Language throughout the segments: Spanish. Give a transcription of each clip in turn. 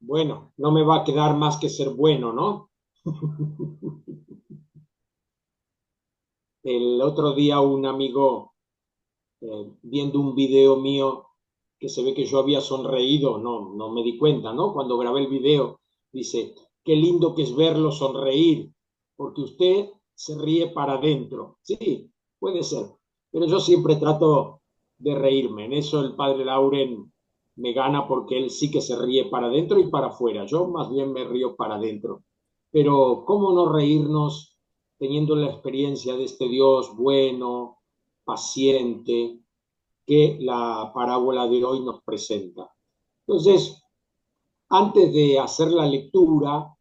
Bueno, no me va a quedar más que ser bueno, ¿no? El otro día un amigo, viendo un video mío que se ve que yo había sonreído, no me di cuenta, ¿no? Cuando grabé el video, dice, qué lindo que es verlo sonreír, porque usted se ríe para adentro. Sí, puede ser, pero yo siempre trato de reírme. En eso el padre Lauren me gana porque él sí que se ríe para adentro y para afuera. Yo más bien me río para adentro. Pero ¿cómo no reírnos teniendo la experiencia de este Dios bueno, paciente, que la parábola de hoy nos presenta? Entonces, antes de hacer la lectura,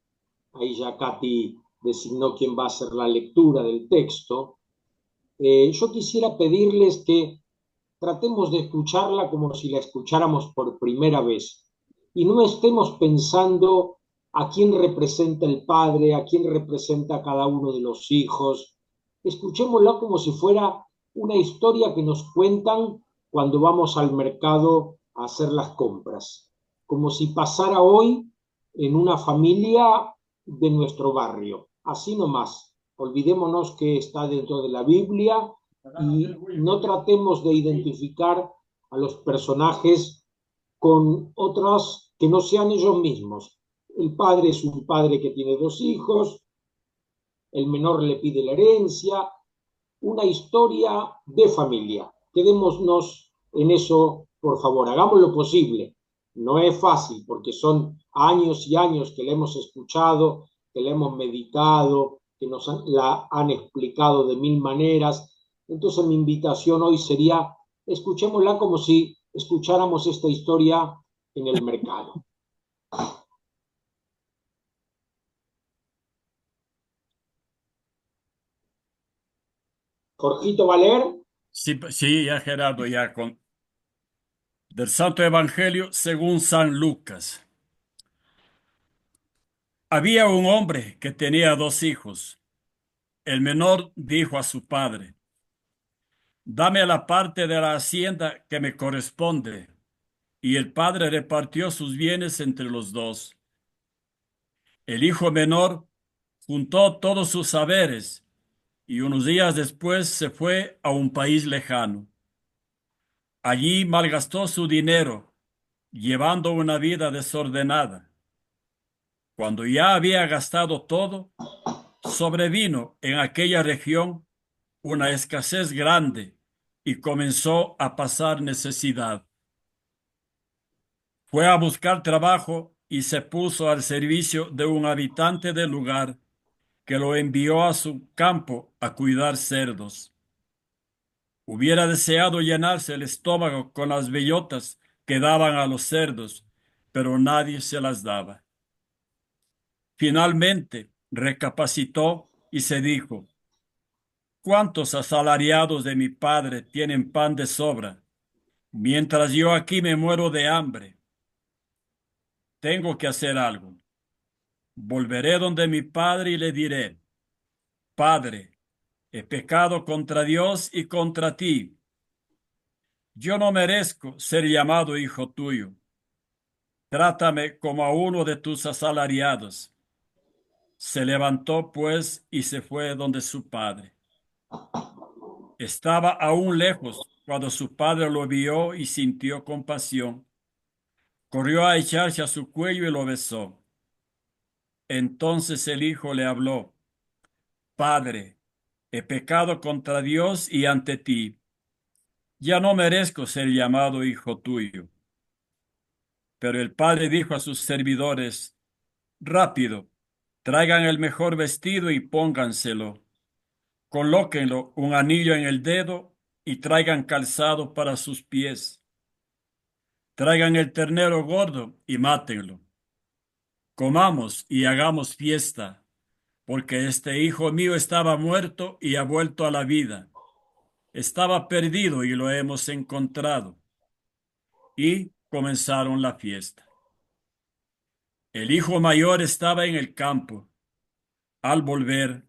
ahí ya Katy designó quién va a hacer la lectura del texto, yo quisiera pedirles que tratemos de escucharla como si la escucháramos por primera vez y no estemos pensando a quién representa el padre, a quién representa cada uno de los hijos. Escuchémosla como si fuera una historia que nos cuentan cuando vamos al mercado a hacer las compras, como si pasara hoy en una familia de nuestro barrio. Así nomás, olvidémonos que está dentro de la Biblia y no tratemos de identificar a los personajes con otros que no sean ellos mismos. El padre es un padre que tiene dos hijos, el menor le pide la herencia, una historia de familia. Quedémonos en eso, por favor, hagamos lo posible. No es fácil porque son años y años que le hemos escuchado, que le hemos meditado, que nos la han explicado de mil maneras. Entonces mi invitación hoy sería, escuchémosla como si escucháramos esta historia en el mercado. Jorgito Valer. Sí, sí, ya Gerardo, ya con del Santo Evangelio según San Lucas. Había un hombre que tenía dos hijos. El menor dijo a su padre: Dame la parte de la hacienda que me corresponde. Y el padre repartió sus bienes entre los dos. El hijo menor juntó todos sus saberes y unos días después se fue a un país lejano. Allí malgastó su dinero, llevando una vida desordenada. Cuando ya había gastado todo, sobrevino en aquella región una escasez grande y comenzó a pasar necesidad. Fue a buscar trabajo y se puso al servicio de un habitante del lugar que lo envió a su campo a cuidar cerdos. Hubiera deseado llenarse el estómago con las bellotas que daban a los cerdos, pero nadie se las daba. Finalmente recapacitó y se dijo: ¿Cuántos asalariados de mi padre tienen pan de sobra, mientras yo aquí me muero de hambre? Tengo que hacer algo. Volveré donde mi padre y le diré: Padre, he pecado contra Dios y contra ti. Yo no merezco ser llamado hijo tuyo. Trátame como a uno de tus asalariados. Se levantó, pues, y se fue donde su padre. Estaba aún lejos cuando su padre lo vio y sintió compasión. Corrió a echarse a su cuello y lo besó. Entonces el hijo le habló: Padre, he pecado contra Dios y ante ti. Ya no merezco ser llamado hijo tuyo. Pero el padre dijo a sus servidores: Rápido, traigan el mejor vestido y pónganselo. Colóquenlo un anillo en el dedo y traigan calzado para sus pies. Traigan el ternero gordo y mátenlo. Comamos y hagamos fiesta, porque este hijo mío estaba muerto y ha vuelto a la vida. Estaba perdido y lo hemos encontrado. Y comenzaron la fiesta. El hijo mayor estaba en el campo. Al volver,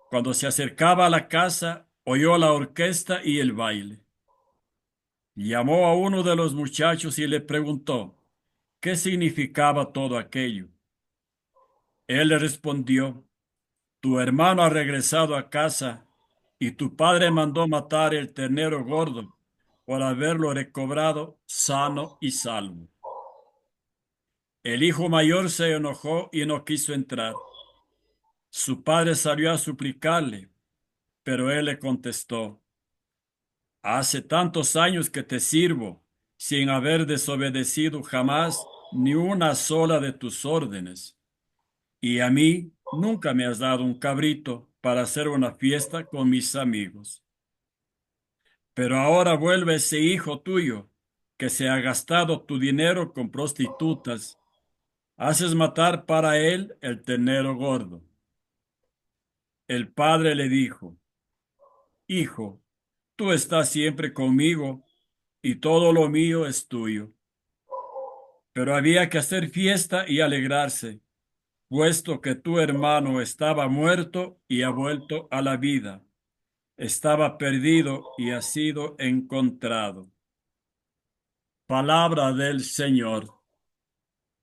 cuando se acercaba a la casa, oyó la orquesta y el baile. Llamó a uno de los muchachos y le preguntó: qué significaba todo aquello. Él le respondió: tu hermano ha regresado a casa y tu padre mandó matar el ternero gordo por haberlo recobrado sano y salvo. El hijo mayor se enojó y no quiso entrar. Su padre salió a suplicarle, pero él le contestó: hace tantos años que te sirvo, sin haber desobedecido jamás ni una sola de tus órdenes. Y a mí nunca me has dado un cabrito para hacer una fiesta con mis amigos. Pero ahora vuelve ese hijo tuyo, que se ha gastado tu dinero con prostitutas. Haces matar para él el ternero gordo. El padre le dijo: hijo, tú estás siempre conmigo y todo lo mío es tuyo. Pero había que hacer fiesta y alegrarse, puesto que tu hermano estaba muerto y ha vuelto a la vida. Estaba perdido y ha sido encontrado. Palabra del Señor.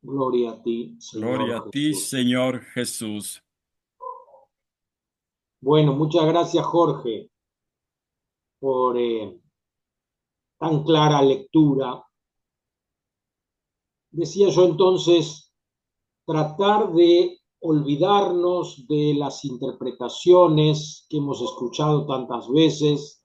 Gloria a ti, Señor Gloria a ti, Jesús. Señor Jesús. Bueno, muchas gracias, Jorge, por tan clara lectura. Decía yo entonces, tratar de olvidarnos de las interpretaciones que hemos escuchado tantas veces.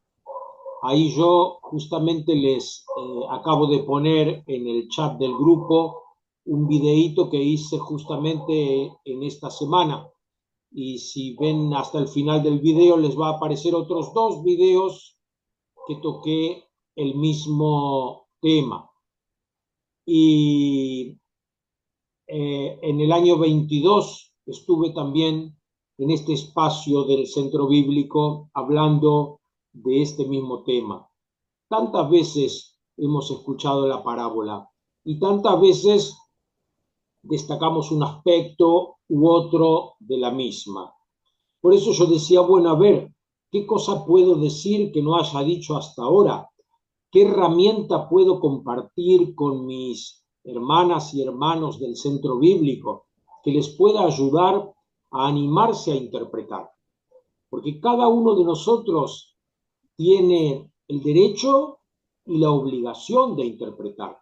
Ahí yo justamente les acabo de poner en el chat del grupo un videíto que hice justamente en esta semana. Y si ven hasta el final del video les va a aparecer otros dos videos que toqué el mismo tema. Y en el año 22 estuve también en este espacio del Centro Bíblico hablando de este mismo tema. Tantas veces hemos escuchado la parábola y tantas veces destacamos un aspecto u otro de la misma. Por eso yo decía, bueno, a ver, ¿qué cosa puedo decir que no haya dicho hasta ahora? ¿Qué herramienta puedo compartir con mis hermanas y hermanos del centro bíblico que les pueda ayudar a animarse a interpretar? Porque cada uno de nosotros tiene el derecho y la obligación de interpretar.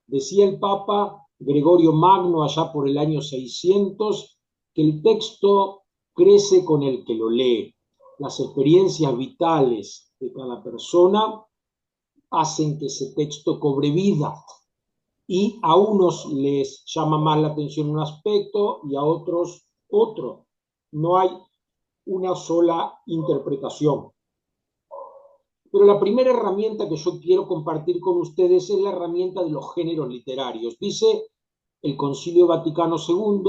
Decía el Papa Gregorio Magno allá por el año 600 que el texto crece con el que lo lee. Las experiencias vitales de cada persona hacen que ese texto cobre vida y a unos les llama más la atención un aspecto y a otros otro. No hay una sola interpretación. Pero la primera herramienta que yo quiero compartir con ustedes es la herramienta de los géneros literarios. Dice el Concilio Vaticano II,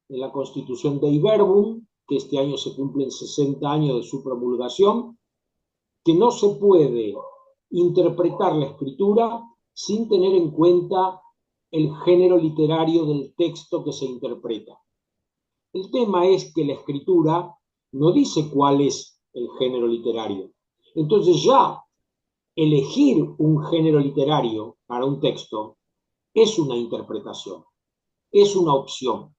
en la Constitución Dei Verbum, que este año se cumplen 60 años de su promulgación, que no se puede interpretar la escritura sin tener en cuenta el género literario del texto que se interpreta. El tema es que la escritura no dice cuál es el género literario. Entonces ya elegir un género literario para un texto es una interpretación, es una opción.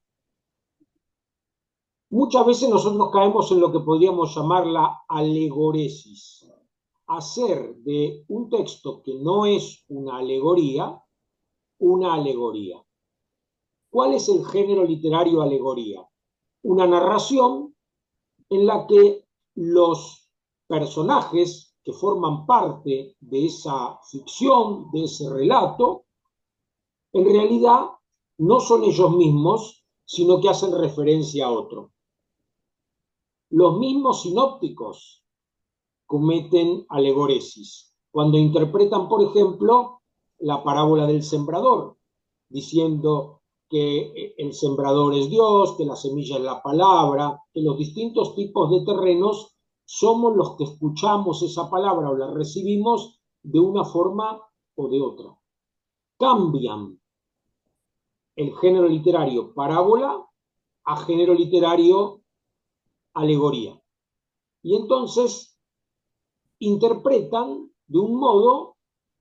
Muchas veces nosotros caemos en lo que podríamos llamar la alegoresis, hacer de un texto que no es una alegoría. ¿Cuál es el género literario alegoría? Una narración en la que los personajes que forman parte de esa ficción, de ese relato, en realidad no son ellos mismos, sino que hacen referencia a otro. Los mismos sinópticos cometen alegoresis cuando interpretan, por ejemplo, la parábola del sembrador, diciendo que el sembrador es Dios, que la semilla es la palabra, que los distintos tipos de terrenos somos los que escuchamos esa palabra o la recibimos de una forma o de otra. Cambian el género literario parábola a género literario alegoría. Y entonces interpretan de un modo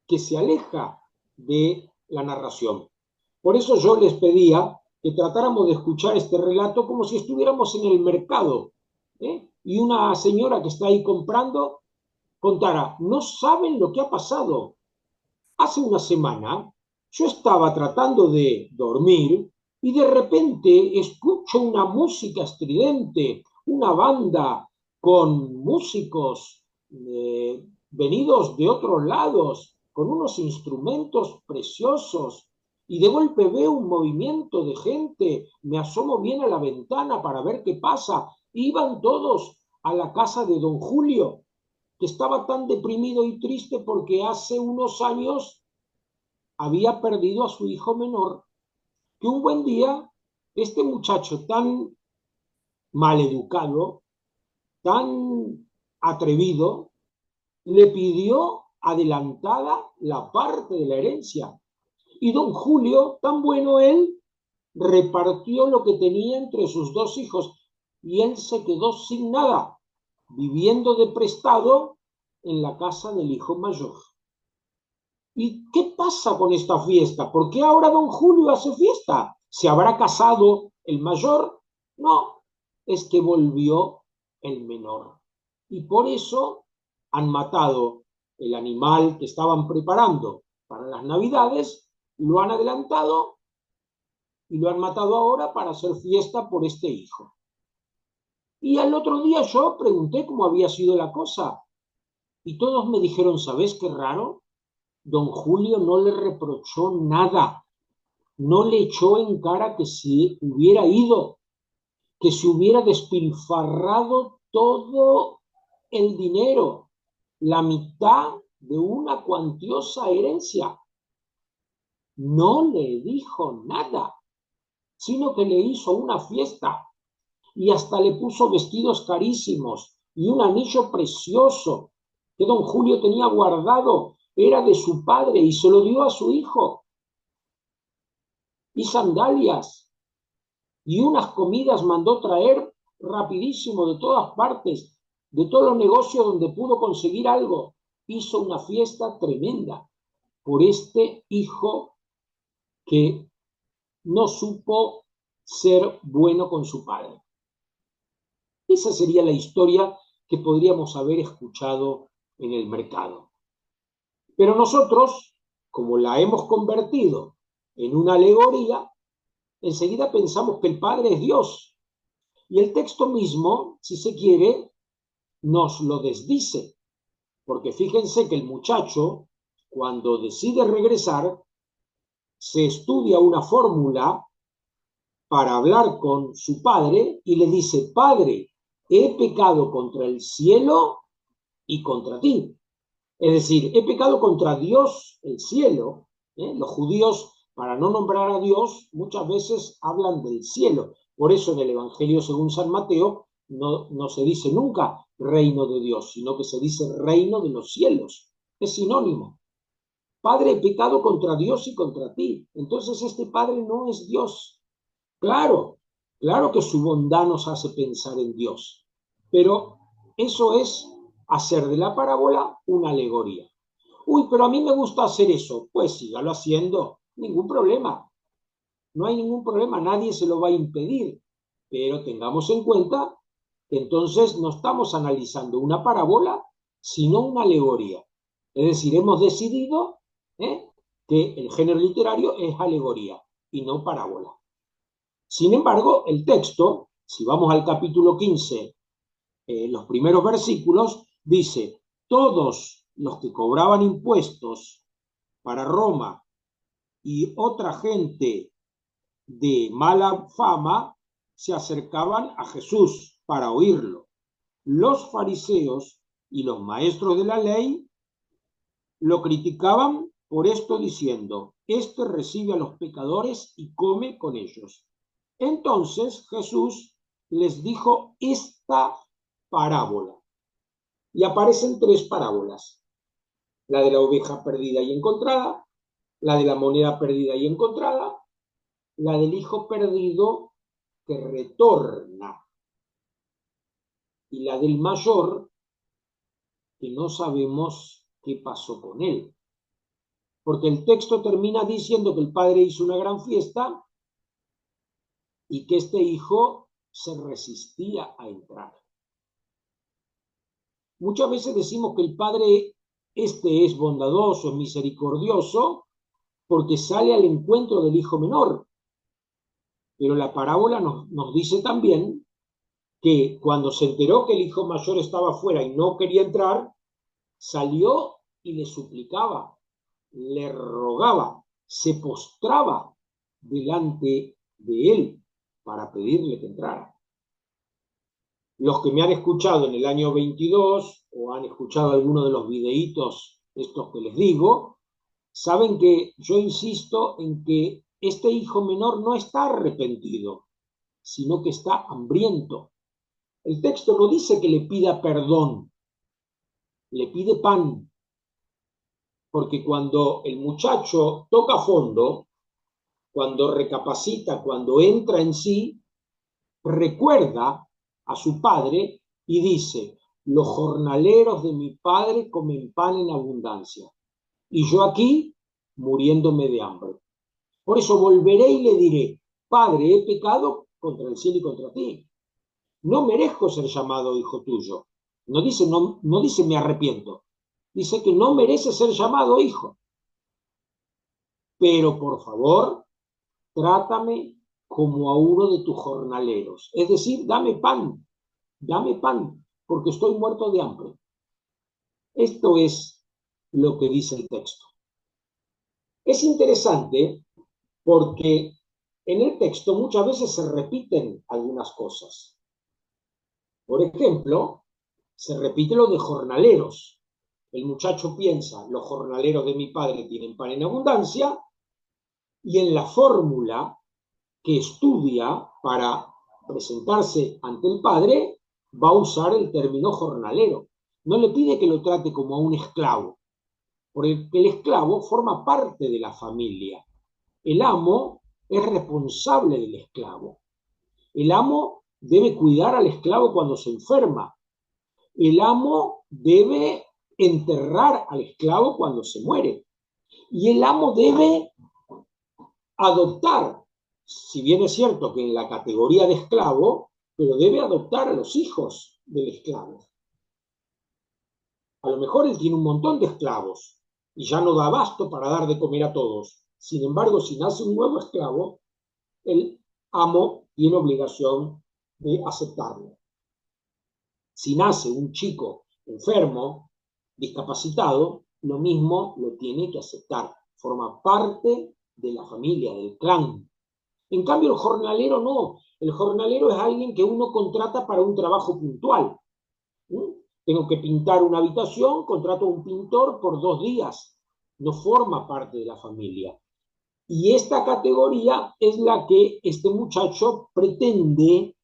que se aleja de la narración. Por eso yo les pedía que tratáramos de escuchar este relato como si estuviéramos en el mercado, ¿eh? Y una señora que está ahí comprando contara, no saben lo que ha pasado. Hace una semana yo estaba tratando de dormir y de repente escucho una música estridente, una banda con músicos venidos de otros lados, con unos instrumentos preciosos, y de golpe veo un movimiento de gente, me asomo bien a la ventana para ver qué pasa. Iban todos a la casa de don Julio, que estaba tan deprimido y triste porque hace unos años había perdido a su hijo menor, que un buen día este muchacho tan maleducado, tan atrevido, le pidió adelantada la parte de la herencia. Y don Julio, tan bueno él, repartió lo que tenía entre sus dos hijos y él se quedó sin nada, viviendo de prestado en la casa del hijo mayor. ¿Y qué pasa con esta fiesta? ¿Por qué ahora don Julio hace fiesta? ¿Se habrá casado el mayor? No, es que volvió el menor. Y por eso han matado el animal que estaban preparando para las Navidades, lo han adelantado y lo han matado ahora para hacer fiesta por este hijo. Y al otro día yo pregunté cómo había sido la cosa y todos me dijeron, ¿sabes qué raro? Don Julio no le reprochó nada, no le echó en cara que se hubiera ido, que se hubiera despilfarrado todo el dinero, la mitad de una cuantiosa herencia. No le dijo nada, sino que le hizo una fiesta y hasta le puso vestidos carísimos y un anillo precioso que don Julio tenía guardado, era de su padre y se lo dio a su hijo, y sandalias, y unas comidas mandó traer rapidísimo de todas partes, de todos los negocios donde pudo conseguir algo. Hizo una fiesta tremenda por este hijo que no supo ser bueno con su padre. Esa sería la historia que podríamos haber escuchado en el mercado. Pero nosotros, como la hemos convertido en una alegoría, enseguida pensamos que el Padre es Dios. Y el texto mismo, si se quiere, nos lo desdice. Porque fíjense que el muchacho, cuando decide regresar, se estudia una fórmula para hablar con su padre y le dice, Padre, he pecado contra el cielo y contra ti. Es decir, he pecado contra Dios, el cielo. Los judíos, para no nombrar a Dios, muchas veces hablan del cielo. Por eso en el Evangelio según San Mateo no se dice nunca reino de Dios, sino que se dice reino de los cielos. Es sinónimo. Padre, he pecado contra Dios y contra ti. Entonces este Padre no es Dios. Claro, claro que su bondad nos hace pensar en Dios, pero eso es hacer de la parábola una alegoría. Uy, pero a mí me gusta hacer eso. Pues sígalo haciendo, ningún problema. No hay ningún problema, nadie se lo va a impedir. Pero tengamos en cuenta que entonces no estamos analizando una parábola, sino una alegoría. Es decir, hemos decidido que el género literario es alegoría y no parábola. Sin embargo, el texto, si vamos al capítulo 15, los primeros versículos, dice, todos los que cobraban impuestos para Roma y otra gente de mala fama se acercaban a Jesús para oírlo. Los fariseos y los maestros de la ley lo criticaban por esto diciendo, este recibe a los pecadores y come con ellos. Entonces Jesús les dijo esta parábola. Y aparecen tres parábolas. La de la oveja perdida y encontrada, la de la moneda perdida y encontrada, la del hijo perdido que retorna y la del mayor que no sabemos qué pasó con él. porque el texto termina diciendo que el padre hizo una gran fiesta y que este hijo se resistía a entrar. Muchas veces decimos que el padre es bondadoso, es misericordioso, porque sale al encuentro del hijo menor. Pero la parábola nos dice también que cuando se enteró que el hijo mayor estaba afuera y no quería entrar, salió y le suplicaba, le rogaba, se postraba delante de él para pedirle que entrara. Los que me han escuchado en el año 22 o han escuchado alguno de los videitos estos que les digo, saben que yo insisto en que este hijo menor no está arrepentido, sino que está hambriento. El texto no dice que le pida perdón, le pide pan, porque cuando el muchacho toca fondo, cuando recapacita, cuando entra en sí, recuerda a su padre y dice, los jornaleros de mi padre comen pan en abundancia, y yo aquí muriéndome de hambre. Por eso volveré y le diré, Padre, he pecado contra el cielo y contra ti. No merezco ser llamado hijo tuyo. No dice me arrepiento. Dice que no merece ser llamado hijo. Pero por favor, trátame como a uno de tus jornaleros. Es decir, dame pan, porque estoy muerto de hambre. Esto es lo que dice el texto. Es interesante porque en el texto muchas veces se repiten algunas cosas. Por ejemplo, se repite lo de jornaleros. El muchacho piensa, los jornaleros de mi padre tienen pan en abundancia, y en la fórmula que estudia para presentarse ante el padre, va a usar el término jornalero. No le pide que lo trate como a un esclavo, porque el esclavo forma parte de la familia. El amo es responsable del esclavo. El amo debe cuidar al esclavo cuando se enferma. El amo debe enterrar al esclavo cuando se muere. Y el amo debe adoptar, si bien es cierto que en la categoría de esclavo, pero debe adoptar a los hijos del esclavo. A lo mejor él tiene un montón de esclavos y ya no da abasto para dar de comer a todos. Sin embargo, si nace un nuevo esclavo, el amo tiene obligación de aceptarlo. Si nace un chico enfermo, discapacitado, lo mismo lo tiene que aceptar. Forma parte de la familia, del clan. En cambio, el jornalero no. El jornalero es alguien que uno contrata para un trabajo puntual. Tengo que pintar una habitación, contrato a un pintor por 2 días. No forma parte de la familia. Y esta categoría es la que este muchacho pretende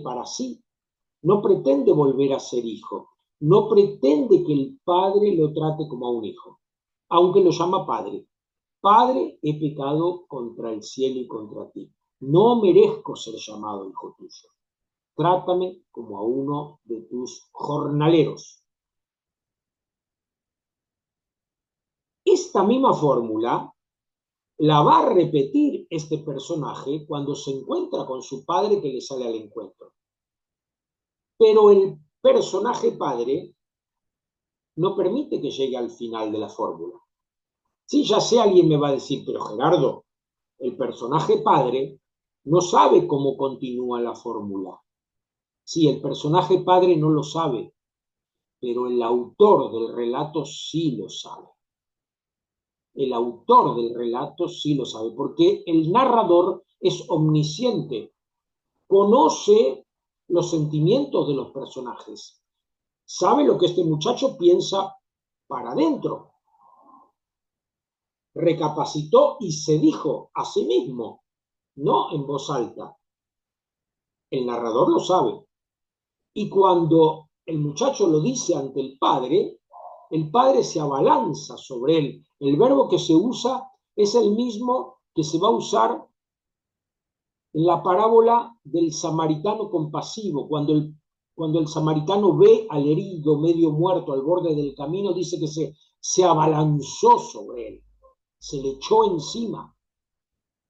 para sí. No pretende volver a ser hijo. No pretende que el padre lo trate como a un hijo, aunque lo llama padre. Padre, he pecado contra el cielo y contra ti. No merezco ser llamado hijo tuyo. Trátame como a uno de tus jornaleros. Esta misma fórmula la va a repetir este personaje cuando se encuentra con su padre que le sale al encuentro. Pero el personaje padre no permite que llegue al final de la fórmula. Sí, ya sé, alguien me va a decir, pero Gerardo, el personaje padre no sabe cómo continúa la fórmula. Sí, el personaje padre no lo sabe, pero el autor del relato sí lo sabe. El autor del relato sí lo sabe, porque el narrador es omnisciente, conoce los sentimientos de los personajes, sabe lo que este muchacho piensa para adentro. Recapacitó y se dijo a sí mismo, no en voz alta. El narrador lo sabe. Y cuando el muchacho lo dice ante el padre se abalanza sobre él. El verbo que se usa es el mismo que se va a usar en la parábola del samaritano compasivo. Cuando el samaritano ve al herido medio muerto al borde del camino, dice que se se abalanzó sobre él, se le echó encima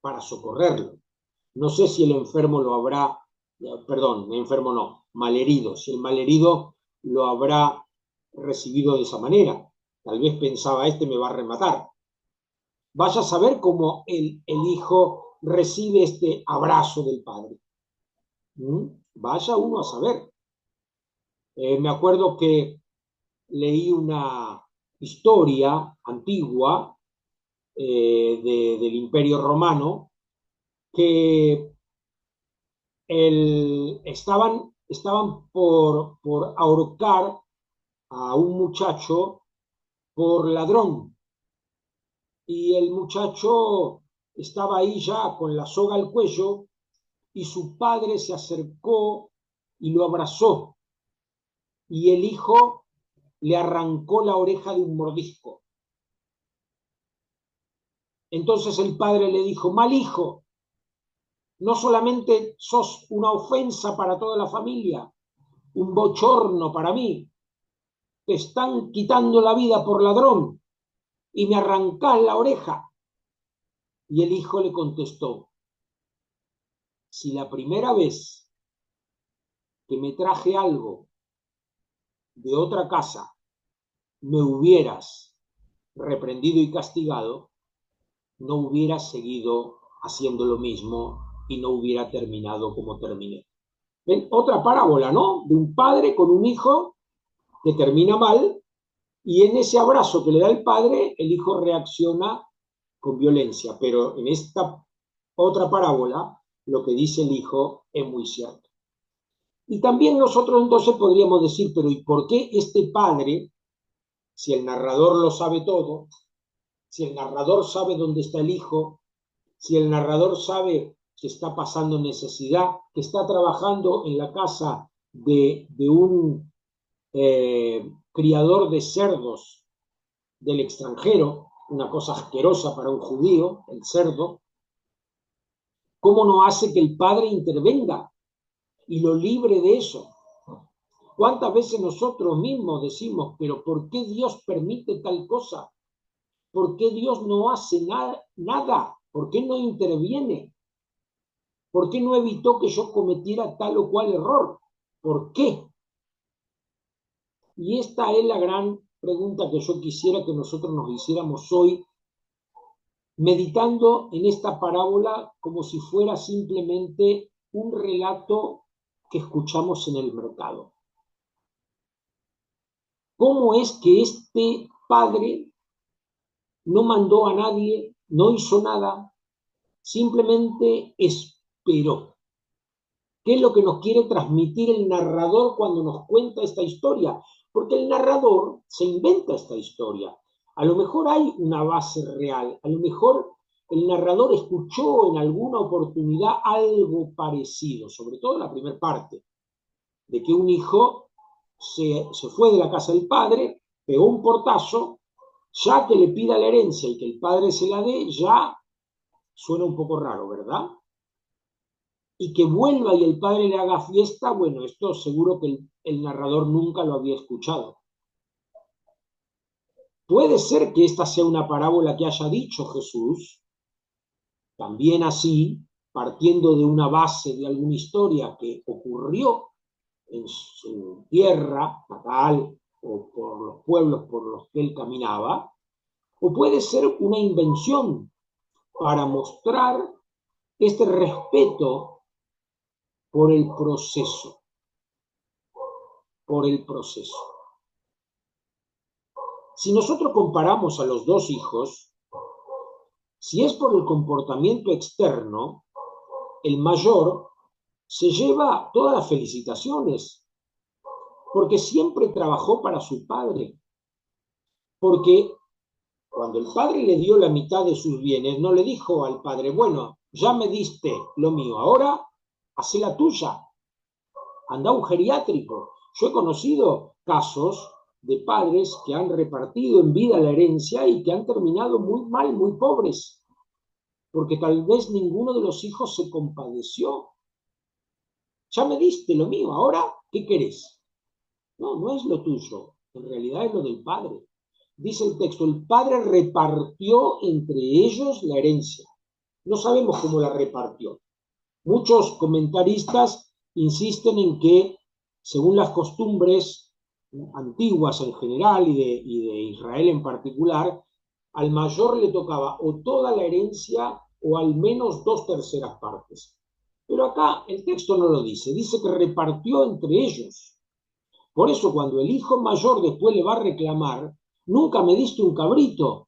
para socorrerlo. No sé si el enfermo lo habrá, perdón, enfermo no, malherido, si el malherido lo habrá recibido de esa manera. Tal vez pensaba, este me va a rematar. Vaya a saber cómo el hijo recibe este abrazo del padre. Vaya uno a saber. Me acuerdo que leí una historia antigua del Imperio Romano que estaban por ahorcar a un muchacho por ladrón y el muchacho estaba ahí ya con la soga al cuello y su padre se acercó y lo abrazó y el hijo le arrancó la oreja de un mordisco. Entonces el padre le dijo, mal hijo, no solamente sos una ofensa para toda la familia, un bochorno para mí, te están quitando la vida por ladrón y me arrancás la oreja. Y el hijo le contestó, si la primera vez que me traje algo de otra casa me hubieras reprendido y castigado, no hubiera seguido haciendo lo mismo y no hubiera terminado como terminé. ¿Ven? Otra parábola, ¿no? De un padre con un hijo que termina mal y en ese abrazo que le da el padre, el hijo reacciona con violencia. Pero en esta otra parábola, lo que dice el hijo es muy cierto. Y también nosotros entonces podríamos decir, pero ¿y por qué este padre, si el narrador lo sabe todo, si el narrador sabe dónde está el hijo, si el narrador sabe que está pasando necesidad, que está trabajando en la casa de un criador de cerdos del extranjero, una cosa asquerosa para un judío, el cerdo, ¿cómo no hace que el padre intervenga y lo libre de eso? ¿Cuántas veces nosotros mismos decimos, pero ¿por qué Dios permite tal cosa? ¿Por qué Dios no hace nada? ¿Por qué no interviene? ¿Por qué no evitó que yo cometiera tal o cual error? ¿Por qué? Y esta es la gran pregunta que yo quisiera que nosotros nos hiciéramos hoy, meditando en esta parábola como si fuera simplemente un relato que escuchamos en el mercado. ¿Cómo es que este padre no mandó a nadie, no hizo nada, simplemente esperó? ¿Qué es lo que nos quiere transmitir el narrador cuando nos cuenta esta historia? Porque el narrador se inventa esta historia. A lo mejor hay una base real, a lo mejor el narrador escuchó en alguna oportunidad algo parecido, sobre todo en la primera parte, de que un hijo se fue de la casa del padre, pegó un portazo, ya que le pida la herencia y que el padre se la dé, ya suena un poco raro, ¿verdad? Y que vuelva y el padre le haga fiesta, bueno, esto seguro que el narrador nunca lo había escuchado. Puede ser que esta sea una parábola que haya dicho Jesús, también así, partiendo de una base de alguna historia que ocurrió en su tierra natal o por los pueblos por los que él caminaba, o puede ser una invención para mostrar este respeto por el proceso, por el proceso. Si nosotros comparamos a los dos hijos, si es por el comportamiento externo, el mayor se lleva todas las felicitaciones, porque siempre trabajó para su padre, porque cuando el padre le dio la mitad de sus bienes, no le dijo al padre, bueno, ya me diste lo mío, ahora hacé la tuya, anda a un geriátrico. Yo he conocido casos de padres que han repartido en vida la herencia y que han terminado muy mal, muy pobres, porque tal vez ninguno de los hijos se compadeció. Ya me diste lo mío, ahora, ¿qué querés? No, no es lo tuyo, en realidad es lo del padre. dice el texto, el padre repartió entre ellos la herencia. No sabemos cómo la repartió. Muchos comentaristas insisten en que, según las costumbres antiguas en general y de Israel en particular, al mayor le tocaba o toda la herencia o al menos 2/3 partes. Pero acá el texto no lo dice, dice que repartió entre ellos. Por eso cuando el hijo mayor después le va a reclamar, nunca me diste un cabrito.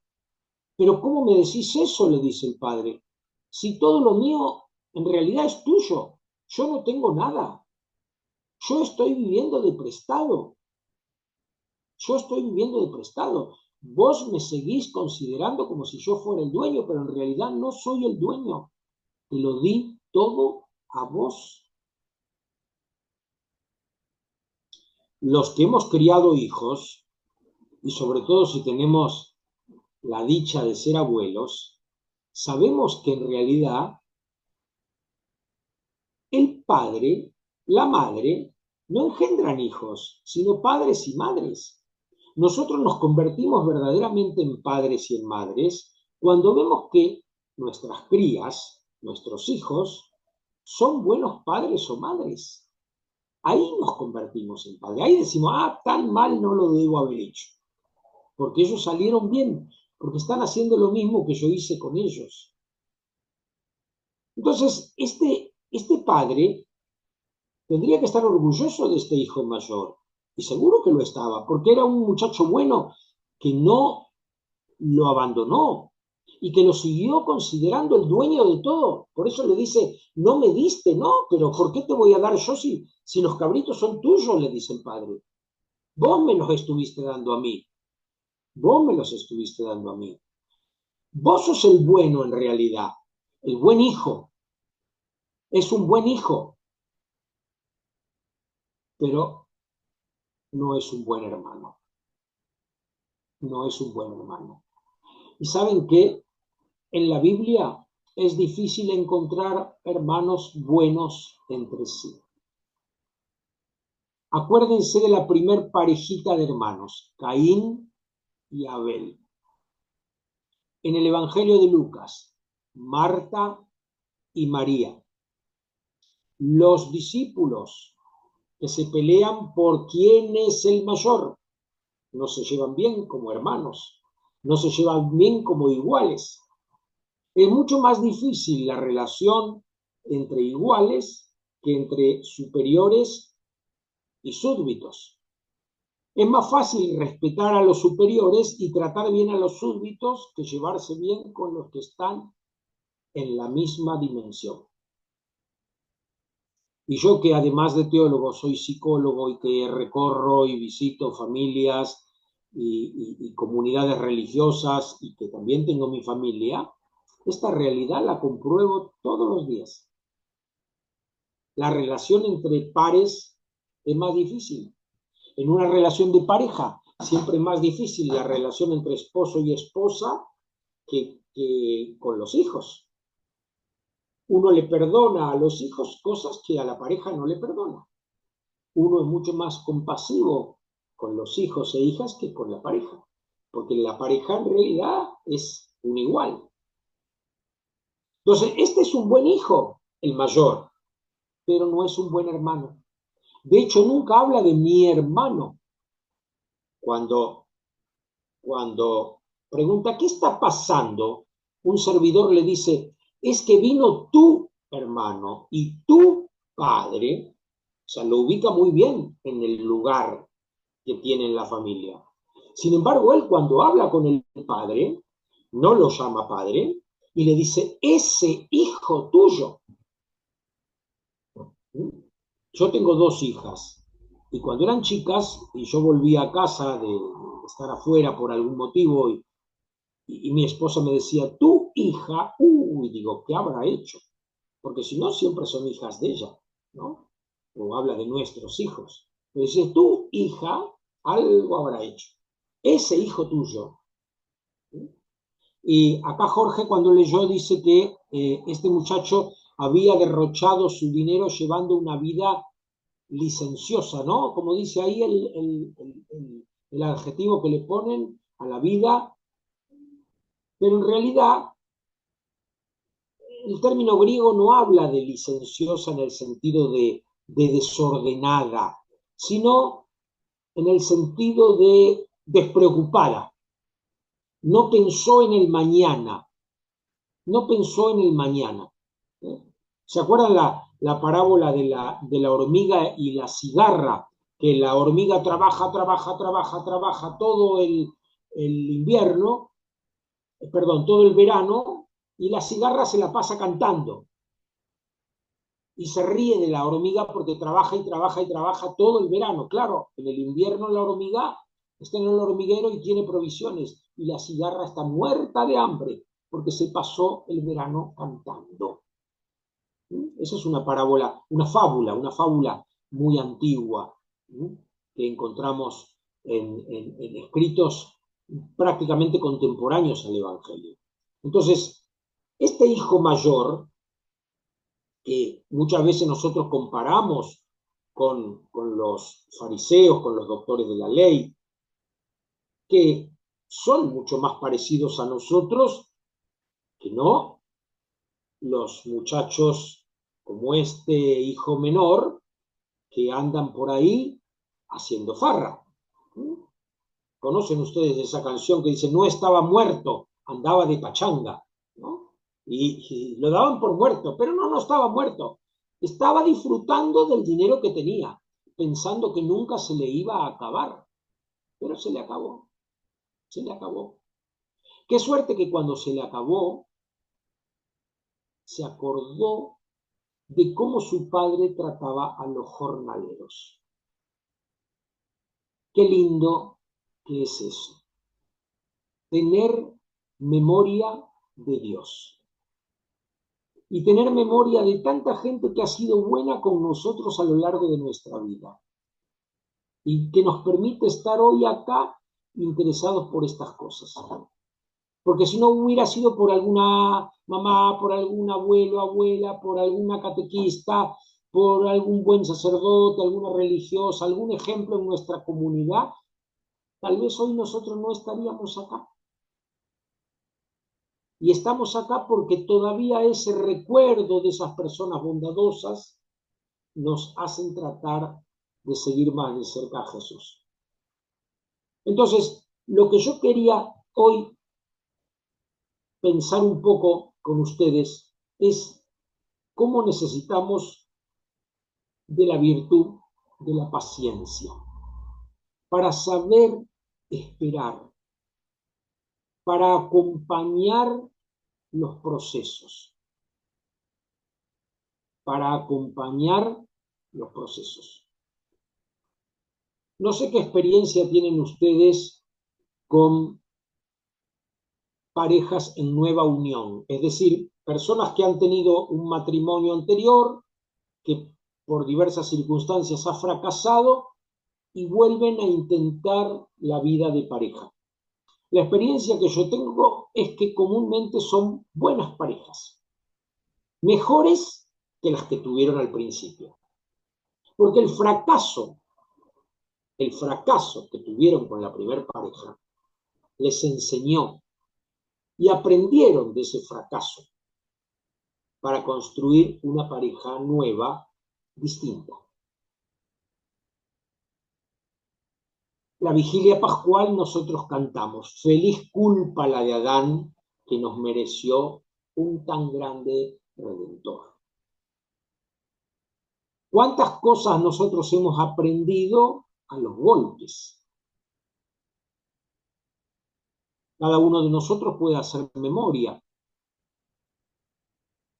Pero ¿cómo me decís eso? Le dice el padre. Si todo lo mío en realidad es tuyo, yo no tengo nada. Yo estoy viviendo de prestado. Yo estoy viviendo de prestado. Vos me seguís considerando como si yo fuera el dueño, pero en realidad no soy el dueño. Te lo di todo a vos. Los que hemos criado hijos, y sobre todo si tenemos la dicha de ser abuelos, sabemos que en realidad el padre, la madre, no engendran hijos, sino padres y madres. Nosotros nos convertimos verdaderamente en padres y en madres cuando vemos que nuestras crías, nuestros hijos, son buenos padres o madres. Ahí nos convertimos en padres. Ahí decimos, tan mal no lo debo haber hecho. Porque ellos salieron bien, porque están haciendo lo mismo que yo hice con ellos. Entonces, este padre tendría que estar orgulloso de este hijo mayor. Y seguro que lo estaba, porque era un muchacho bueno que no lo abandonó y que lo siguió considerando el dueño de todo. Por eso le dice, no me diste, no, pero ¿por qué te voy a dar yo si los cabritos son tuyos? Le dice el padre. Vos me los estuviste dando a mí. Vos me los estuviste dando a mí. Vos sos el bueno en realidad, el buen hijo. Es un buen hijo, pero no es un buen hermano. No es un buen hermano. ¿Y saben qué? En la Biblia es difícil encontrar hermanos buenos entre sí. Acuérdense de la primer parejita de hermanos, Caín y Abel. En el Evangelio de Lucas, Marta y María. Los discípulos que se pelean por quién es el mayor. No se llevan bien como hermanos, no se llevan bien como iguales. Es mucho más difícil la relación entre iguales que entre superiores y súbditos. Es más fácil respetar a los superiores y tratar bien a los súbditos que llevarse bien con los que están en la misma dimensión. Y yo que además de teólogo soy psicólogo y que recorro y visito familias y comunidades religiosas y que también tengo mi familia, esta realidad la compruebo todos los días. La relación entre pares es más difícil. En una relación de pareja siempre es más difícil la relación entre esposo y esposa que con los hijos. Uno le perdona a los hijos cosas que a la pareja no le perdona. Uno es mucho más compasivo con los hijos e hijas que con la pareja, porque la pareja en realidad es un igual. Entonces, este es un buen hijo, el mayor, pero no es un buen hermano. De hecho, nunca habla de mi hermano. Cuando pregunta, ¿qué está pasando? Un servidor le dice, es que vino tu hermano y tu padre, o sea, lo ubica muy bien en el lugar que tiene en la familia. Sin embargo, él cuando habla con el padre, no lo llama padre y le dice, ese hijo tuyo. Yo tengo 2 hijas y cuando eran chicas y yo volvía a casa de estar afuera por algún motivo y mi esposa me decía, tu hija, y digo, ¿qué habrá hecho? Porque si no, siempre son hijas de ella, ¿no? O habla de nuestros hijos. Me dice, tu hija, algo habrá hecho. Ese hijo tuyo. Y acá Jorge cuando leyó dice que este muchacho había derrochado su dinero llevando una vida licenciosa, ¿no? Como dice ahí el adjetivo que le ponen, a la vida, pero en realidad el término griego no habla de licenciosa en el sentido de desordenada, sino en el sentido de despreocupada. No pensó en el mañana, no pensó en el mañana. ¿Se acuerdan la parábola de la hormiga y la cigarra? Que la hormiga trabaja todo el invierno, perdón, todo el verano, y la cigarra se la pasa cantando. Y se ríe de la hormiga porque trabaja y trabaja y trabaja todo el verano. Claro, en el invierno la hormiga está en el hormiguero y tiene provisiones, y la cigarra está muerta de hambre porque se pasó el verano cantando. Esa es una parábola, una fábula muy antigua, que encontramos en escritos prácticamente contemporáneos al Evangelio. Entonces, este hijo mayor, que muchas veces nosotros comparamos con los fariseos, con los doctores de la ley, que son mucho más parecidos a nosotros que no los muchachos como este hijo menor que andan por ahí haciendo farra. ¿Conocen ustedes esa canción que dice, no estaba muerto, andaba de pachanga? ¿No? Y lo daban por muerto, pero no estaba muerto. Estaba disfrutando del dinero que tenía, pensando que nunca se le iba a acabar, pero se le acabó, se le acabó. Qué suerte que cuando se le acabó, se acordó de cómo su padre trataba a los jornaleros. Qué lindo que es eso, tener memoria de Dios y tener memoria de tanta gente que ha sido buena con nosotros a lo largo de nuestra vida y que nos permite estar hoy acá interesados por estas cosas. Porque si no hubiera sido por alguna mamá, por algún abuelo, abuela, por alguna catequista, por algún buen sacerdote, alguna religiosa, algún ejemplo en nuestra comunidad, tal vez hoy nosotros no estaríamos acá. Y estamos acá porque todavía ese recuerdo de esas personas bondadosas nos hacen tratar de seguir más de cerca a Jesús. Entonces, lo que yo quería hoy pensar un poco con ustedes es cómo necesitamos de la virtud de la paciencia para saber esperar, para acompañar los procesos, para acompañar los procesos. No sé qué experiencia tienen ustedes con parejas en nueva unión, es decir, personas que han tenido un matrimonio anterior, que por diversas circunstancias ha fracasado y vuelven a intentar la vida de pareja. La experiencia que yo tengo es que comúnmente son buenas parejas, mejores que las que tuvieron al principio, porque el fracaso que tuvieron con la primera pareja les enseñó y aprendieron de ese fracaso para construir una pareja nueva, distinta. La vigilia pascual nosotros cantamos, feliz culpa la de Adán que nos mereció un tan grande redentor. ¿Cuántas cosas nosotros hemos aprendido a los golpes? Cada uno de nosotros puede hacer memoria.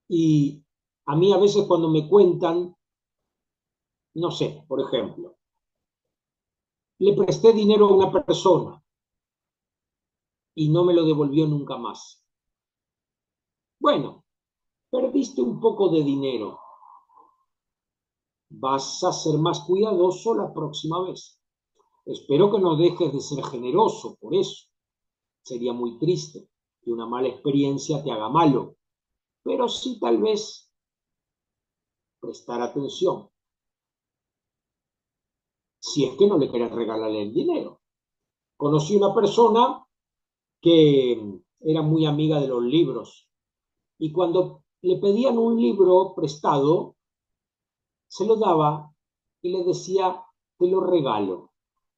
Y a mí a veces cuando me cuentan, no sé, por ejemplo, le presté dinero a una persona y no me lo devolvió nunca más. Bueno, perdiste un poco de dinero. Vas a ser más cuidadoso la próxima vez. Espero que no dejes de ser generoso por eso. Sería muy triste que una mala experiencia te haga malo, pero sí tal vez prestar atención, si es que no le querés regalarle el dinero. Conocí una persona que era muy amiga de los libros. Y cuando le pedían un libro prestado, se lo daba y le decía, te lo regalo,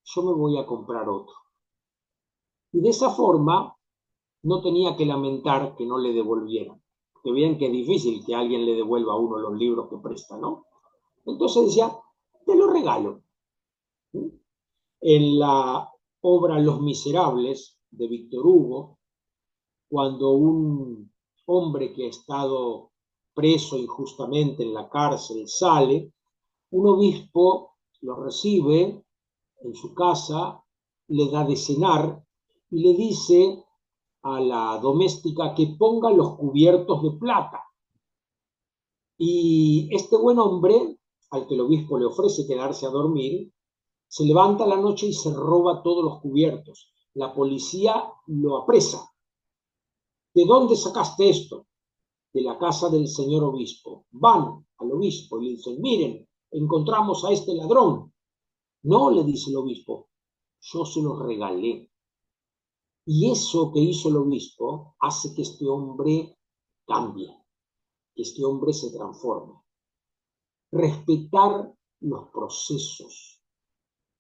yo me voy a comprar otro. Y de esa forma no tenía que lamentar que no le devolvieran. Que bien que es difícil que alguien le devuelva a uno los libros que presta, ¿no? Entonces decía, te lo regalo. En la obra Los Miserables de Víctor Hugo, cuando un hombre que ha estado preso injustamente en la cárcel sale, un obispo lo recibe en su casa, le da de cenar y le dice a la doméstica que ponga los cubiertos de plata. Y este buen hombre, al que el obispo le ofrece quedarse a dormir, se levanta a la noche y se roba todos los cubiertos. La policía lo apresa. ¿De dónde sacaste esto? De la casa del señor obispo. Van al obispo y le dicen, miren, encontramos a este ladrón. No, le dice el obispo, yo se los regalé. Y eso que hizo el obispo hace que este hombre cambie, que este hombre se transforme. Respetar los procesos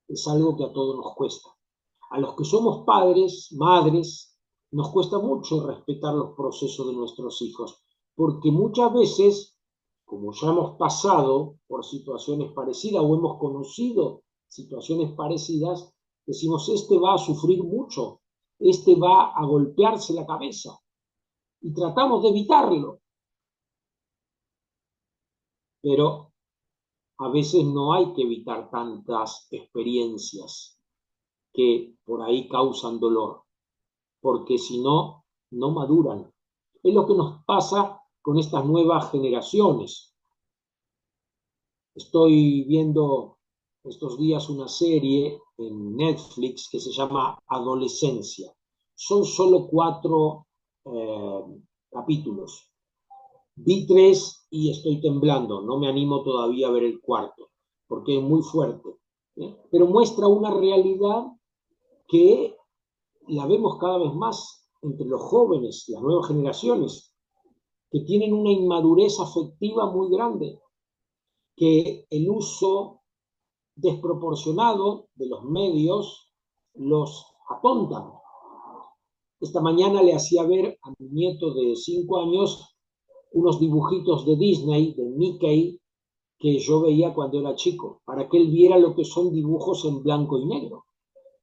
es algo que a todos nos cuesta. A los que somos padres, madres, nos cuesta mucho respetar los procesos de nuestros hijos, porque muchas veces, como ya hemos pasado por situaciones parecidas o hemos conocido situaciones parecidas, decimos, este va a sufrir mucho, este va a golpearse la cabeza, y tratamos de evitarlo, pero a veces no hay que evitar tantas experiencias que por ahí causan dolor, porque si no, no maduran. Es lo que nos pasa con estas nuevas generaciones. Estoy viendo estos días una serie en Netflix que se llama Adolescencia. Son solo 4 capítulos. Vi 3 y estoy temblando, no me animo todavía a ver el cuarto, porque es muy fuerte. Pero muestra una realidad que la vemos cada vez más entre los jóvenes, las nuevas generaciones, que tienen una inmadurez afectiva muy grande, que el uso desproporcionado de los medios los atontan. Esta mañana le hacía ver a mi nieto de 5 años unos dibujitos de Disney, de Mickey, que yo veía cuando era chico, para que él viera lo que son dibujos en blanco y negro.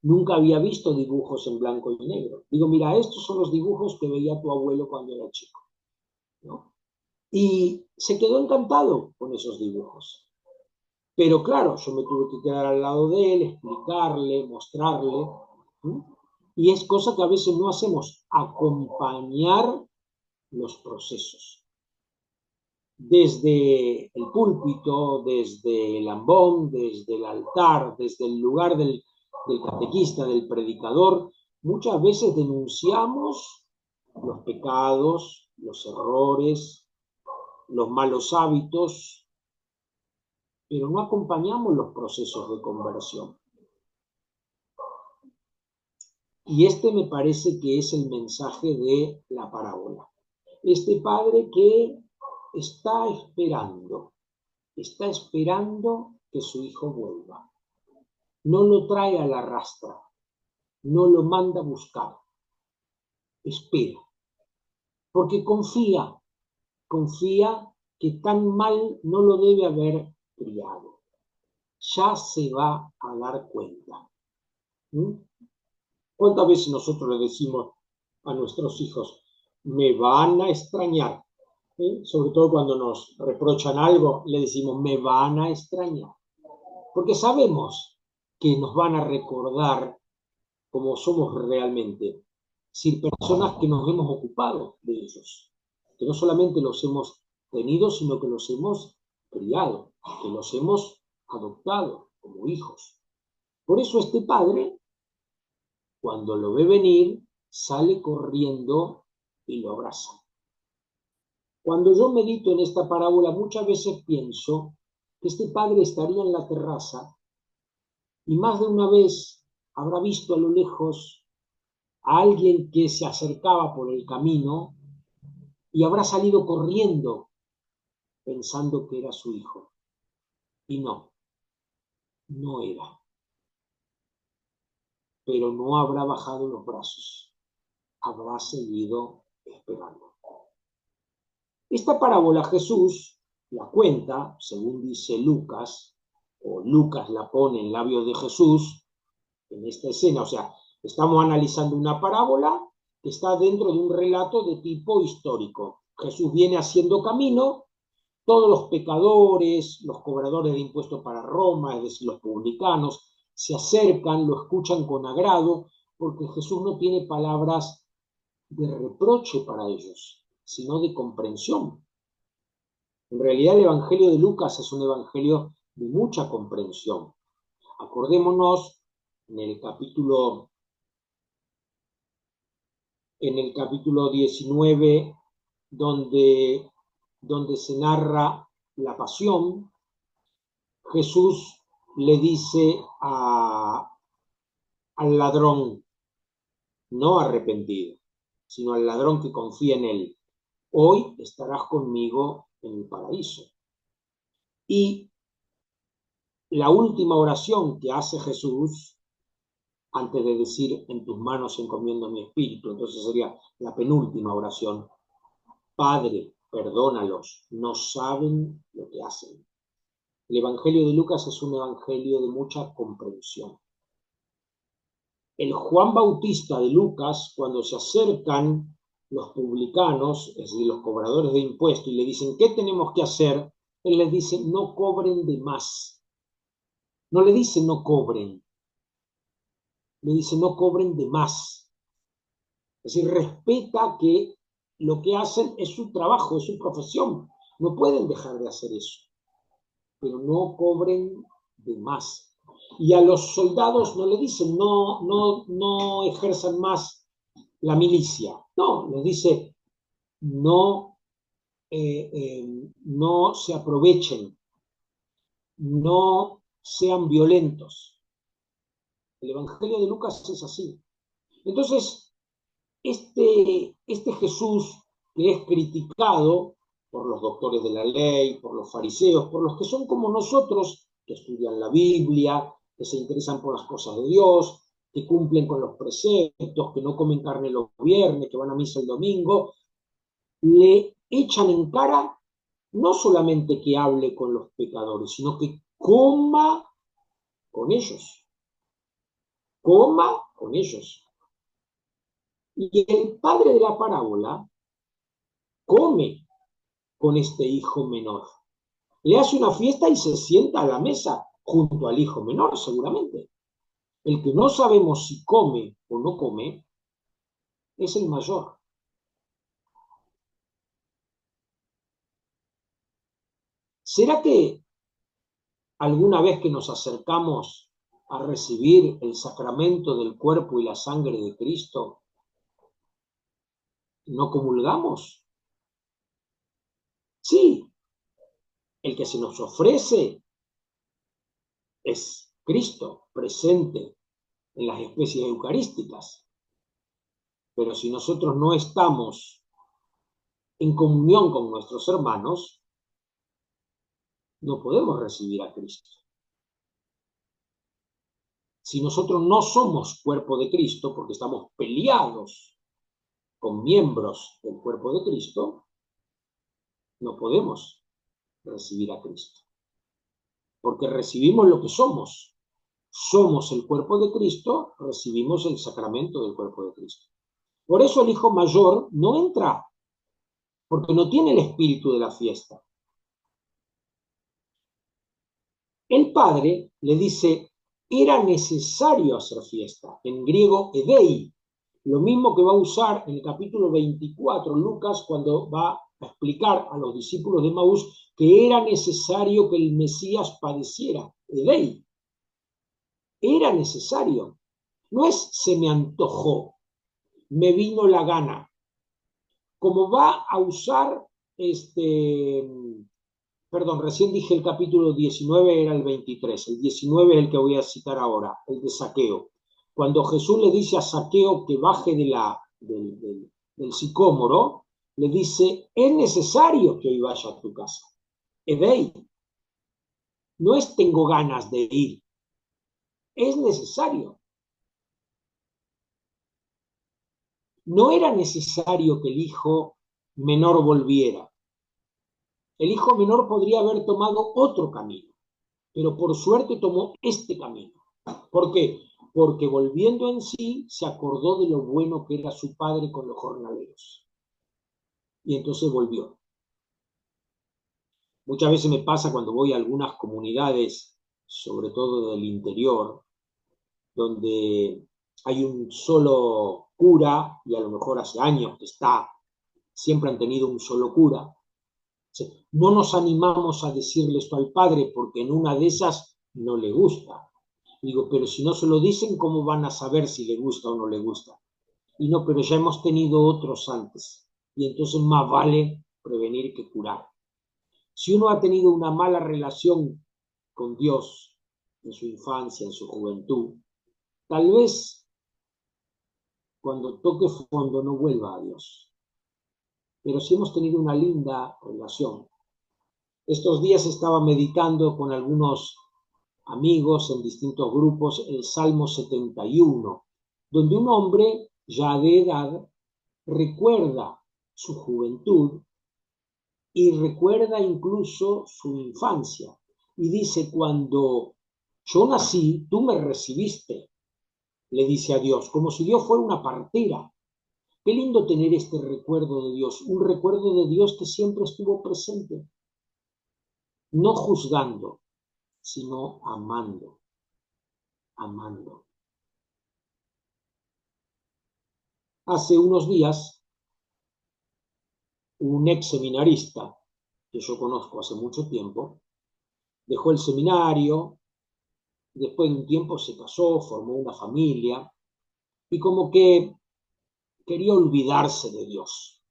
Nunca había visto dibujos en blanco y negro. Digo, mira, estos son los dibujos que veía tu abuelo cuando era chico, ¿no? Y se quedó encantado con esos dibujos. Pero claro, yo me tuve que quedar al lado de él, explicarle, mostrarle, ¿sí? Y es cosa que a veces no hacemos, acompañar los procesos. Desde el púlpito, desde el ambón, desde el altar, desde el lugar del catequista, del predicador, muchas veces denunciamos los pecados, los errores, los malos hábitos, pero no acompañamos los procesos de conversión. Y este me parece que es el mensaje de la parábola. Este padre que está esperando que su hijo vuelva. No lo trae a la rastra, no lo manda a buscar, espera, porque confía que tan mal no lo debe haber criado. Ya se va a dar cuenta. ¿Mm? ¿Cuántas veces nosotros le decimos a nuestros hijos, me van a extrañar? ¿Sí? Sobre todo cuando nos reprochan algo, le decimos, me van a extrañar. Porque sabemos que nos van a recordar cómo somos realmente, sin personas que nos hemos ocupado de ellos, que no solamente los hemos tenido, sino que los hemos criado, que los hemos adoptado como hijos. Por eso este padre, cuando lo ve venir, sale corriendo y lo abraza. Cuando yo medito en esta parábola, muchas veces pienso que este padre estaría en la terraza y más de una vez habrá visto a lo lejos a alguien que se acercaba por el camino y habrá salido corriendo pensando que era su hijo. Y no, no era. Pero no habrá bajado los brazos, habrá seguido esperando. Esta parábola Jesús la cuenta, según dice Lucas, o Lucas la pone en labios de Jesús, en esta escena. O sea, estamos analizando una parábola que está dentro de un relato de tipo histórico. Jesús viene haciendo camino, todos los pecadores, los cobradores de impuestos para Roma, es decir, los publicanos, se acercan, lo escuchan con agrado, porque Jesús no tiene palabras de reproche para ellos, sino de comprensión. En realidad el Evangelio de Lucas es un evangelio de mucha comprensión. Acordémonos en el capítulo 19, donde se narra la pasión. Jesús le dice al ladrón, no arrepentido, sino al ladrón que confía en él, hoy estarás conmigo en el paraíso. Y la última oración que hace Jesús, antes de decir, en tus manos encomiendo mi espíritu, entonces sería la penúltima oración, Padre, perdónalos, no saben lo que hacen. El Evangelio de Lucas es un evangelio de mucha comprensión. El Juan Bautista de Lucas, cuando se acercan los publicanos, es decir, los cobradores de impuestos, y le dicen, ¿qué tenemos que hacer? Él les dice, no cobren de más. No le dice, no cobren. Le dice, no cobren de más. Es decir, respeta que lo que hacen es su trabajo, es su profesión. No pueden dejar de hacer eso. Pero no cobren de más. Y a los soldados no le dicen, no ejerzan más la milicia. No, les dice, no, no se aprovechen, no sean violentos. El Evangelio de Lucas es así. Entonces, este Jesús que es criticado por los doctores de la ley, por los fariseos, por los que son como nosotros, que estudian la Biblia, que se interesan por las cosas de Dios, que cumplen con los preceptos, que no comen carne los viernes, que van a misa el domingo, le echan en cara no solamente que hable con los pecadores, sino que coma con ellos. Coma con ellos. Y el padre de la parábola come con este hijo menor. Le hace una fiesta y se sienta a la mesa junto al hijo menor, seguramente. El que no sabemos si come o no come es el mayor. ¿Será que alguna vez que nos acercamos a recibir el sacramento del cuerpo y la sangre de Cristo, no comulgamos? Sí, el que se nos ofrece es Cristo presente en las especies eucarísticas. Pero si nosotros no estamos en comunión con nuestros hermanos, no podemos recibir a Cristo. Si nosotros no somos cuerpo de Cristo, porque estamos peleados con miembros del cuerpo de Cristo, no podemos recibir a Cristo. Porque recibimos lo que somos. Somos el cuerpo de Cristo, recibimos el sacramento del cuerpo de Cristo. Por eso el hijo mayor no entra, porque no tiene el espíritu de la fiesta. El padre le dice, era necesario hacer fiesta, en griego edei, lo mismo que va a usar en el capítulo 24 Lucas cuando va a explicar a los discípulos de Maús que era necesario que el Mesías padeciera, edei. Era necesario, no es se me antojó, me vino la gana. Como va a usar perdón, recién dije el capítulo 19 era el 23, el 19 es el que voy a citar ahora, el de Zaqueo. Cuando Jesús le dice a Zaqueo que baje del sicómoro, le dice, es necesario que hoy vaya a tu casa. Es de ahí. No es tengo ganas de ir, es necesario. No era necesario que el hijo menor volviera. El hijo menor podría haber tomado otro camino, pero por suerte tomó este camino. ¿Por qué? Porque volviendo en sí, se acordó de lo bueno que era su padre con los jornaleros. Y entonces volvió. Muchas veces me pasa cuando voy a algunas comunidades, sobre todo del interior, donde hay un solo cura, y a lo mejor hace años que está, siempre han tenido un solo cura. No nos animamos a decirle esto al padre porque en una de esas no le gusta. Digo, pero si no se lo dicen, ¿cómo van a saber si le gusta o no le gusta? Y no, pero ya hemos tenido otros antes. Y entonces más vale prevenir que curar. Si uno ha tenido una mala relación con Dios en su infancia, en su juventud, tal vez cuando toque fondo no vuelva a Dios. Pero si hemos tenido una linda relación. Estos días estaba meditando con algunos amigos en distintos grupos el Salmo 71, donde un hombre ya de edad recuerda su juventud y recuerda incluso su infancia. Y dice, cuando yo nací, tú me recibiste, le dice a Dios, como si Dios fuera una partera. Qué lindo tener este recuerdo de Dios, un recuerdo de Dios que siempre estuvo presente, no juzgando, sino amando, amando. Hace unos días, un ex seminarista que yo conozco hace mucho tiempo, dejó el seminario, después de un tiempo se casó, formó una familia, y como que quería olvidarse de Dios.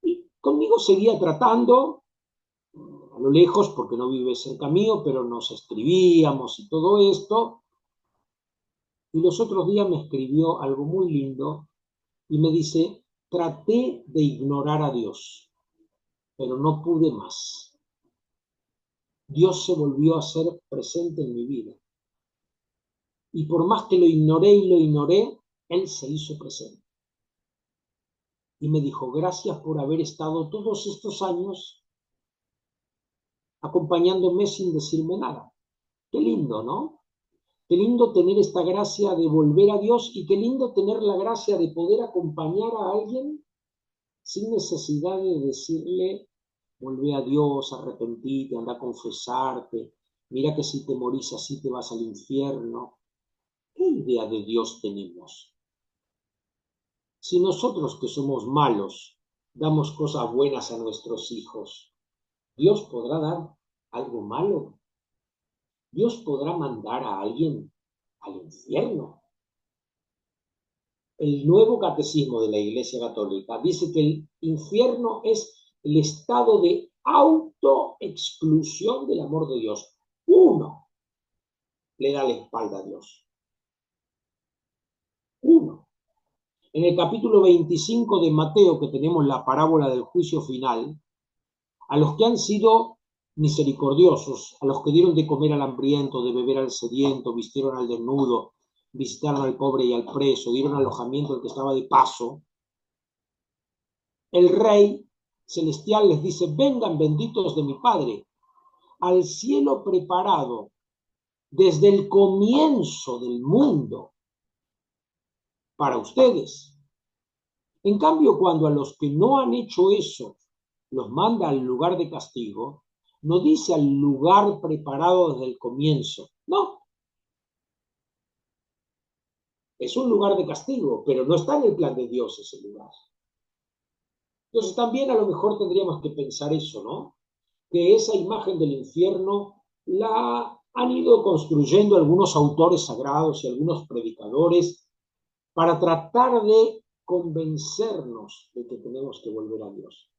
Y conmigo seguía tratando, a lo lejos, porque no vive cerca mío, pero nos escribíamos y todo esto. Y los otros días me escribió algo muy lindo y me dice, traté de ignorar a Dios, pero no pude más. Dios se volvió a ser presente en mi vida. Y por más que lo ignoré y lo ignoré, Él se hizo presente. Y me dijo, gracias por haber estado todos estos años acompañándome sin decirme nada. Qué lindo, ¿no? Qué lindo tener esta gracia de volver a Dios y qué lindo tener la gracia de poder acompañar a alguien sin necesidad de decirle, volvé a Dios, arrepentite, anda a confesarte, mira que si te morís así te vas al infierno. ¿Qué idea de Dios tenemos? Si nosotros que somos malos damos cosas buenas a nuestros hijos, ¿Dios podrá dar algo malo? ¿Dios podrá mandar a alguien al infierno? El nuevo catecismo de la Iglesia Católica dice que el infierno es el estado de autoexclusión del amor de Dios. Uno le da la espalda a Dios. Uno. En el capítulo 25 de Mateo, que tenemos la parábola del juicio final, a los que han sido misericordiosos, a los que dieron de comer al hambriento, de beber al sediento, vistieron al desnudo, visitaron al pobre y al preso, dieron alojamiento al que estaba de paso, el Rey celestial les dice, vengan benditos de mi Padre, al cielo preparado desde el comienzo del mundo para ustedes. En cambio, cuando a los que no han hecho eso los manda al lugar de castigo, no dice al lugar preparado desde el comienzo, no. Es un lugar de castigo, pero no está en el plan de Dios ese lugar. Entonces también a lo mejor tendríamos que pensar eso, ¿no? Que esa imagen del infierno la han ido construyendo algunos autores sagrados y algunos predicadores para tratar de convencernos de que tenemos que volver a Dios.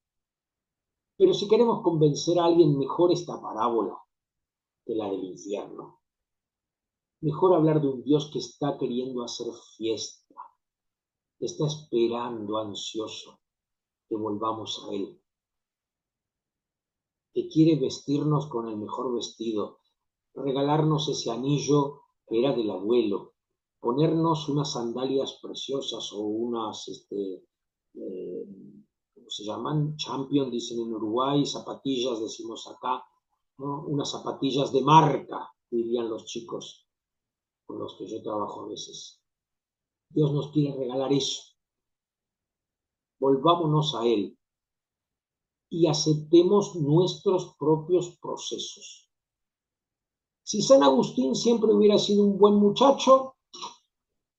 Pero si queremos convencer a alguien, mejor esta parábola que la del infierno. Mejor hablar de un Dios que está queriendo hacer fiesta, que está esperando ansioso que volvamos a Él, que quiere vestirnos con el mejor vestido, regalarnos ese anillo que era del abuelo, ponernos unas sandalias preciosas o unas, ¿cómo se llaman? Champion, dicen en Uruguay, zapatillas, decimos acá, ¿no? Unas zapatillas de marca, dirían los chicos con los que yo trabajo a veces. Dios nos quiere regalar eso. Volvámonos a Él y aceptemos nuestros propios procesos. Si San Agustín siempre hubiera sido un buen muchacho,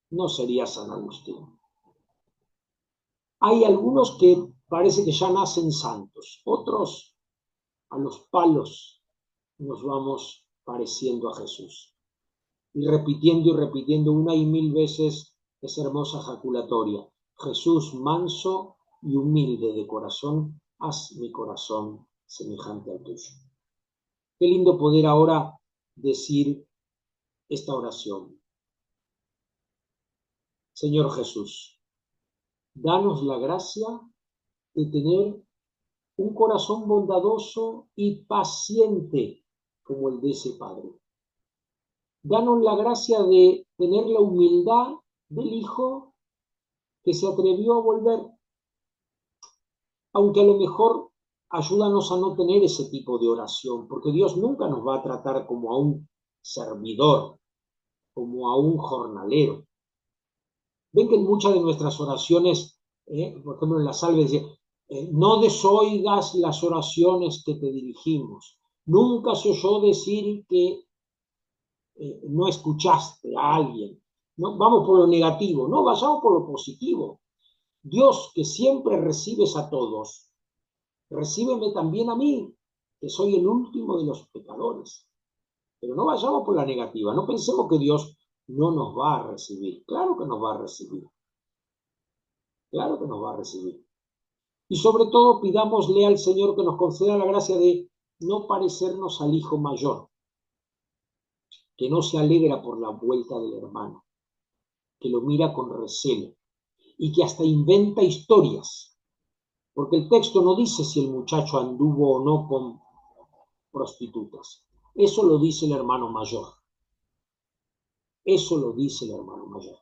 no sería San Agustín. Hay algunos que parece que ya nacen santos, otros a los palos nos vamos pareciendo a Jesús. Y repitiendo una y mil veces esa hermosa ejaculatoria. Jesús manso y humilde de corazón, haz mi corazón semejante al tuyo. Qué lindo poder ahora decir esta oración. Señor Jesús, danos la gracia de tener un corazón bondadoso y paciente como el de ese Padre. Danos la gracia de tener la humildad del Hijo que se atrevió a volver, aunque a lo mejor ayúdanos a no tener ese tipo de oración, porque Dios nunca nos va a tratar como a un servidor, como a un jornalero. Ven que en muchas de nuestras oraciones, por ejemplo en la salve dice, no desoigas las oraciones que te dirigimos. Nunca se oyó decir que no escuchaste a alguien. No, vamos por lo negativo, no vayamos por lo positivo. Dios, que siempre recibes a todos, recíbeme también a mí, que soy el último de los pecadores. Pero no vayamos por la negativa, no pensemos que Dios no nos va a recibir. Claro que nos va a recibir. Claro que nos va a recibir. Y sobre todo pidámosle al Señor que nos conceda la gracia de no parecernos al hijo mayor, que no se alegra por la vuelta del hermano, que lo mira con recelo y que hasta inventa historias, porque el texto no dice si el muchacho anduvo o no con prostitutas. Eso lo dice el hermano mayor. Eso lo dice el hermano mayor.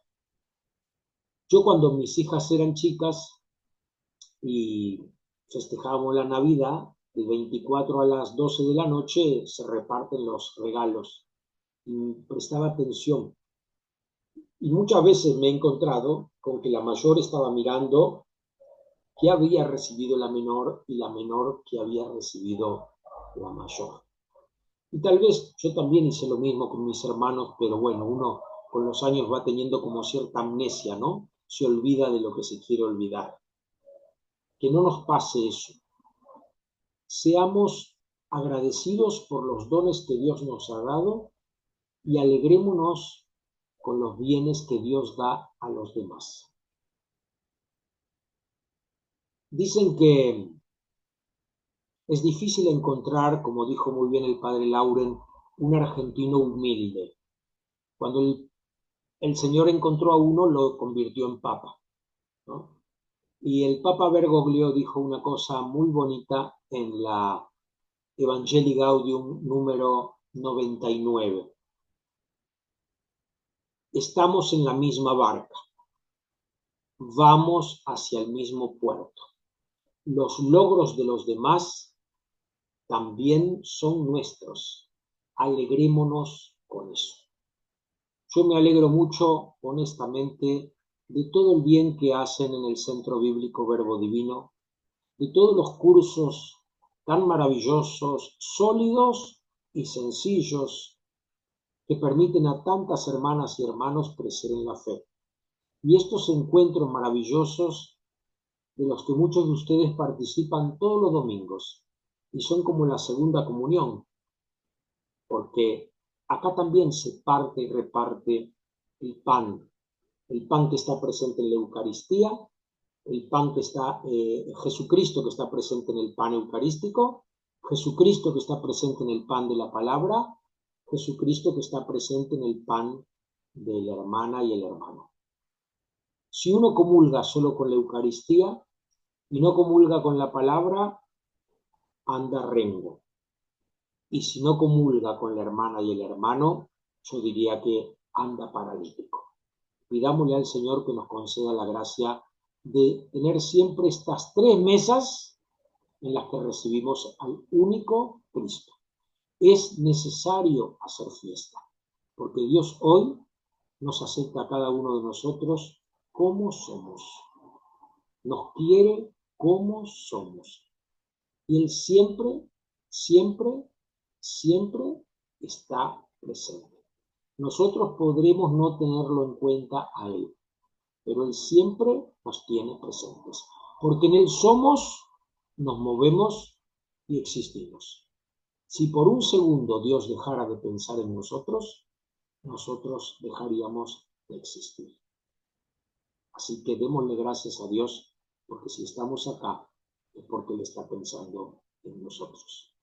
Yo cuando mis hijas eran chicas y festejábamos la Navidad, del 24 a las 12 de la noche se reparten los regalos. Y prestaba atención. Y muchas veces me he encontrado con que la mayor estaba mirando qué había recibido la menor y la menor qué había recibido la mayor. Y tal vez yo también hice lo mismo con mis hermanos, pero bueno, uno con los años va teniendo como cierta amnesia, ¿no? Se olvida de lo que se quiere olvidar. Que no nos pase eso. Seamos agradecidos por los dones que Dios nos ha dado y alegrémonos con los bienes que Dios da a los demás. Dicen que es difícil encontrar, como dijo muy bien el padre Lauren, un argentino humilde. Cuando el Señor encontró a uno, lo convirtió en papa, ¿no? Y el Papa Bergoglio dijo una cosa muy bonita en la Evangelii Gaudium número 99. Estamos en la misma barca, vamos hacia el mismo puerto. Los logros de los demás también son nuestros. Alegrémonos con eso. Yo me alegro mucho, honestamente, de todo el bien que hacen en el Centro Bíblico Verbo Divino, de todos los cursos tan maravillosos, sólidos y sencillos que permiten a tantas hermanas y hermanos crecer en la fe. Y estos encuentros maravillosos de los que muchos de ustedes participan todos los domingos y son como la segunda comunión, porque acá también se parte y reparte el pan que está presente en la Eucaristía, el pan que está, Jesucristo que está presente en el pan eucarístico, Jesucristo que está presente en el pan de la palabra Jesucristo que está presente en el pan de la hermana y el hermano. Si uno comulga solo con la Eucaristía y no comulga con la palabra, anda rengo. Y si no comulga con la hermana y el hermano, yo diría que anda paralítico. Pidámosle al Señor que nos conceda la gracia de tener siempre estas tres mesas en las que recibimos al único Cristo. Es necesario hacer fiesta, porque Dios hoy nos acepta a cada uno de nosotros como somos. Nos quiere como somos. Y Él siempre, siempre, siempre está presente. Nosotros podremos no tenerlo en cuenta a Él, pero Él siempre nos tiene presentes, porque en Él somos, nos movemos y existimos. Si por un segundo Dios dejara de pensar en nosotros, nosotros dejaríamos de existir. Así que démosle gracias a Dios, porque si estamos acá es porque Él está pensando en nosotros.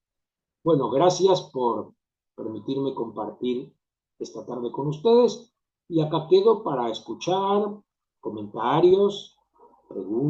Bueno, gracias por permitirme compartir esta tarde con ustedes y acá quedo para escuchar comentarios, preguntas.